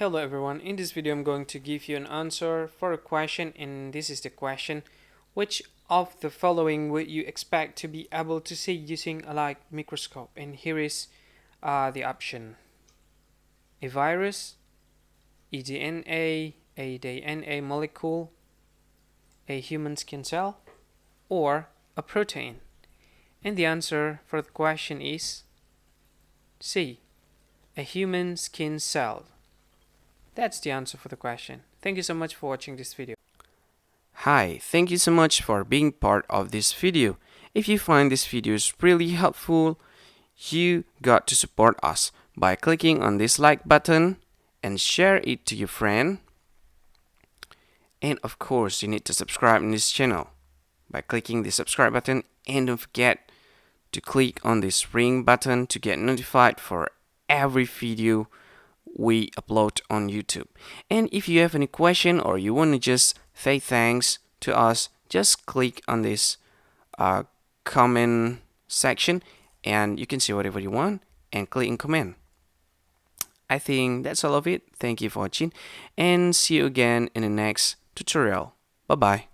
Hello everyone, in this video I'm going to give you an answer for a question, and this is the question: which of the following would you expect to be able to see using a light microscope? And here is the option: a virus, a DNA, a DNA molecule, a human skin cell, or a protein. And the answer for the question is C, a human skin cell. That's the answer for the question. Thank you so much for watching this video. Hi, thank you so much for being part of this video. If you find this video is really helpful, you got to support us by clicking on this like button and share it to your friend. And of course, you need to subscribe in this channel by clicking the subscribe button, and don't forget to click on this ring button to get notified for every video we upload on YouTube. And if you have any question or you want to just say thanks to us, just click on this comment section and you can say whatever you want and click in comment. I think that's all of it. Thank you for watching and see you again in the next tutorial. Bye bye.